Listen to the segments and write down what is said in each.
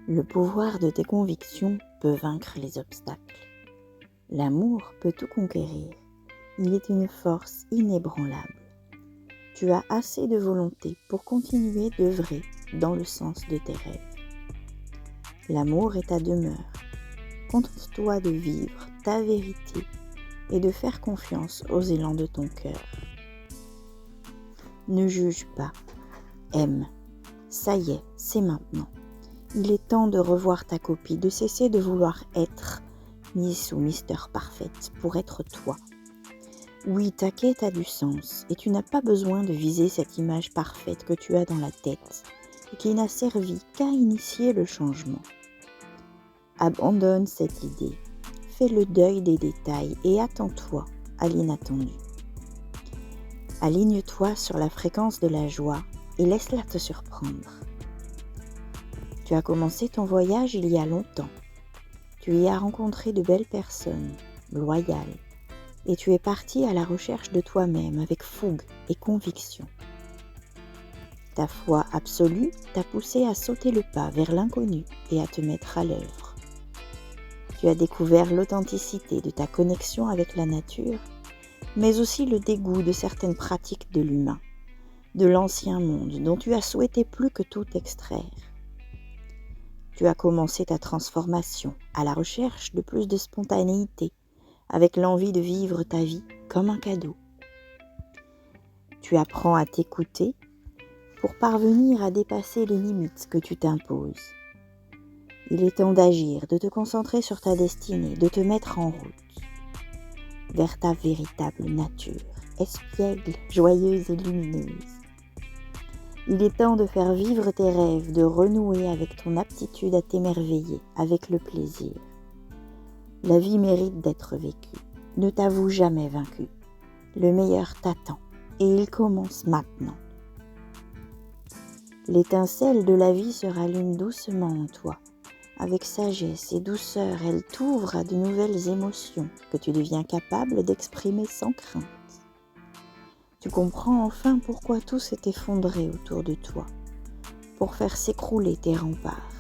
Le pouvoir de tes convictions peut vaincre les obstacles. L'amour peut tout conquérir. Il est une force inébranlable. Tu as assez de volonté pour continuer d'œuvrer dans le sens de tes rêves. L'amour est ta demeure. Contente-toi de vivre ta vérité et de faire confiance aux élans de ton cœur. Ne juge pas, aime. Ça y est, c'est maintenant. Il est temps de revoir ta copie, de cesser de vouloir être Miss ou Mister Parfaite pour être toi. Oui, ta quête a du sens et tu n'as pas besoin de viser cette image parfaite que tu as dans la tête et qui n'a servi qu'à initier le changement. Abandonne cette idée, fais le deuil des détails et attends-toi à l'inattendu. Aligne-toi sur la fréquence de la joie et laisse-la te surprendre. Tu as commencé ton voyage il y a longtemps. Tu y as rencontré de belles personnes, loyales, et tu es parti à la recherche de toi-même avec fougue et conviction. Ta foi absolue t'a poussé à sauter le pas vers l'inconnu et à te mettre à l'œuvre. Tu as découvert l'authenticité de ta connexion avec la nature, mais aussi le dégoût de certaines pratiques de l'humain, de l'ancien monde dont tu as souhaité plus que tout extraire. Tu as commencé ta transformation à la recherche de plus de spontanéité, avec l'envie de vivre ta vie comme un cadeau. Tu apprends à t'écouter pour parvenir à dépasser les limites que tu t'imposes. Il est temps d'agir, de te concentrer sur ta destinée, de te mettre en route vers ta véritable nature, espiègle, joyeuse et lumineuse. Il est temps de faire vivre tes rêves, de renouer avec ton aptitude à t'émerveiller, avec le plaisir. La vie mérite d'être vécue. Ne t'avoue jamais vaincu. Le meilleur t'attend et il commence maintenant. L'étincelle de la vie se rallume doucement en toi. Avec sagesse et douceur, elle t'ouvre à de nouvelles émotions que tu deviens capable d'exprimer sans crainte. Tu comprends enfin pourquoi tout s'est effondré autour de toi, pour faire s'écrouler tes remparts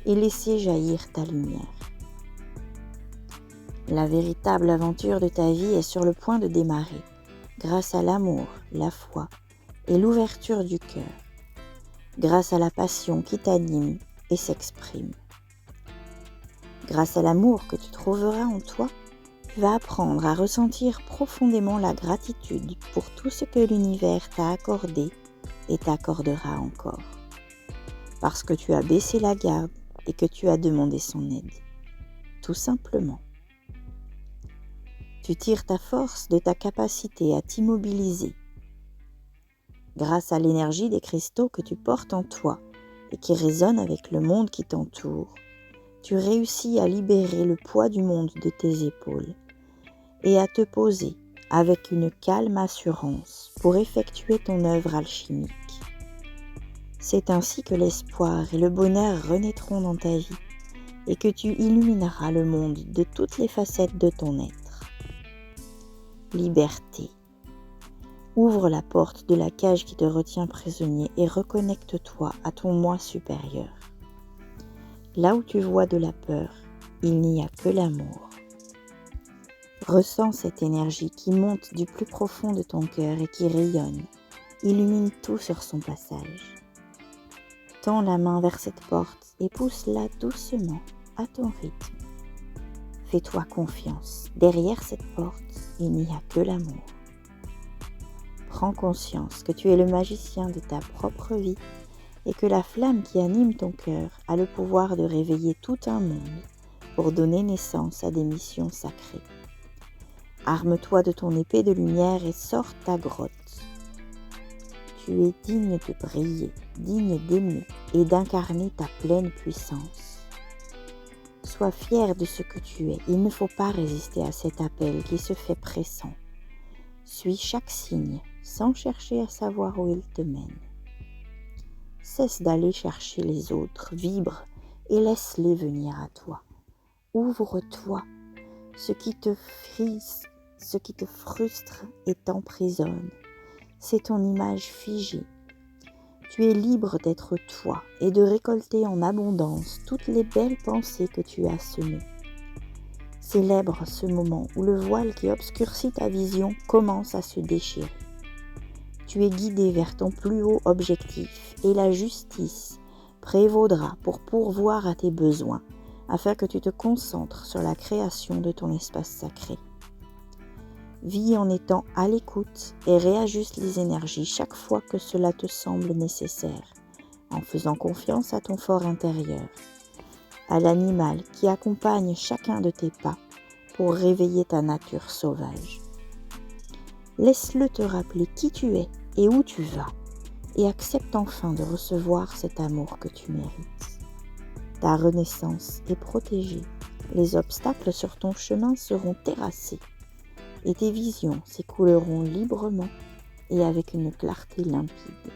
et laisser jaillir ta lumière. La véritable aventure de ta vie est sur le point de démarrer, grâce à l'amour, la foi et l'ouverture du cœur, grâce à la passion qui t'anime et s'exprime. Grâce à l'amour que tu trouveras en toi, tu vas apprendre à ressentir profondément la gratitude pour tout ce que l'univers t'a accordé et t'accordera encore, parce que tu as baissé la garde et que tu as demandé son aide, tout simplement. Tu tires ta force de ta capacité à t'immobiliser. Grâce à l'énergie des cristaux que tu portes en toi et qui résonnent avec le monde qui t'entoure, tu réussis à libérer le poids du monde de tes épaules et à te poser avec une calme assurance pour effectuer ton œuvre alchimique. C'est ainsi que l'espoir et le bonheur renaîtront dans ta vie et que tu illumineras le monde de toutes les facettes de ton être. Liberté. Ouvre la porte de la cage qui te retient prisonnier et reconnecte-toi à ton moi supérieur. Là où tu vois de la peur, il n'y a que l'amour. Ressens cette énergie qui monte du plus profond de ton cœur et qui rayonne, illumine tout sur son passage. Tends la main vers cette porte et pousse-la doucement à ton rythme. Fais-toi confiance, derrière cette porte, il n'y a que l'amour. Prends conscience que tu es le magicien de ta propre vie et que la flamme qui anime ton cœur a le pouvoir de réveiller tout un monde pour donner naissance à des missions sacrées. Arme-toi de ton épée de lumière et sors ta grotte. Tu es digne de briller, digne d'aimer et d'incarner ta pleine puissance. Sois fier de ce que tu es. Il ne faut pas résister à cet appel qui se fait pressant. Suis chaque signe sans chercher à savoir où il te mène. Cesse d'aller chercher les autres, vibre et laisse-les venir à toi. Ouvre-toi. Ce qui te frise, ce qui te frustre et t'emprisonne, c'est ton image figée. Tu es libre d'être toi et de récolter en abondance toutes les belles pensées que tu as semées. Célèbre ce moment où le voile qui obscurcit ta vision commence à se déchirer. Tu es guidé vers ton plus haut objectif et la justice prévaudra pour pourvoir à tes besoins afin que tu te concentres sur la création de ton espace sacré. Vis en étant à l'écoute et réajuste les énergies chaque fois que cela te semble nécessaire, en faisant confiance à ton fort intérieur, à l'animal qui accompagne chacun de tes pas pour réveiller ta nature sauvage. Laisse-le te rappeler qui tu es et où tu vas, et accepte enfin de recevoir cet amour que tu mérites. Ta renaissance est protégée, les obstacles sur ton chemin seront terrassés, et tes visions s'écouleront librement et avec une clarté limpide.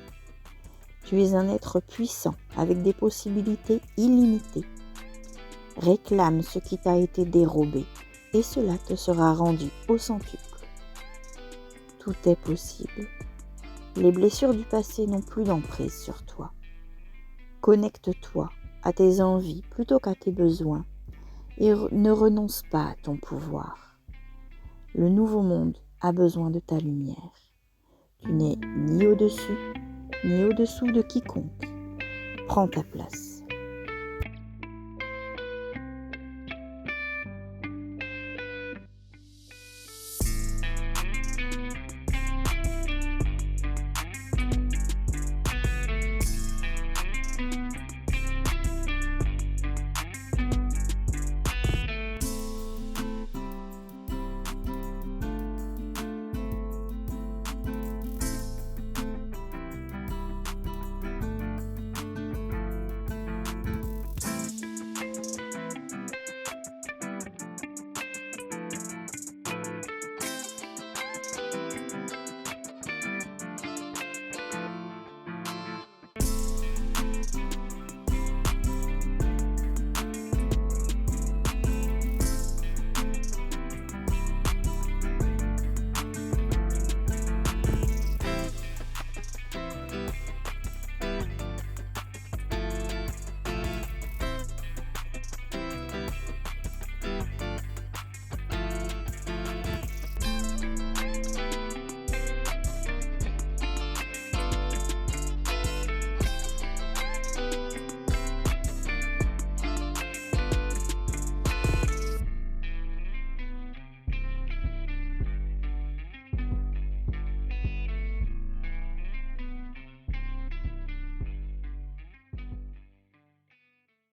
Tu es un être puissant avec des possibilités illimitées. Réclame ce qui t'a été dérobé et cela te sera rendu au centuple. Tout est possible. Les blessures du passé n'ont plus d'emprise sur toi. Connecte-toi à tes envies plutôt qu'à tes besoins et ne renonce pas à ton pouvoir. Le nouveau monde a besoin de ta lumière. Tu n'es ni au-dessus, ni au-dessous de quiconque. Prends ta place.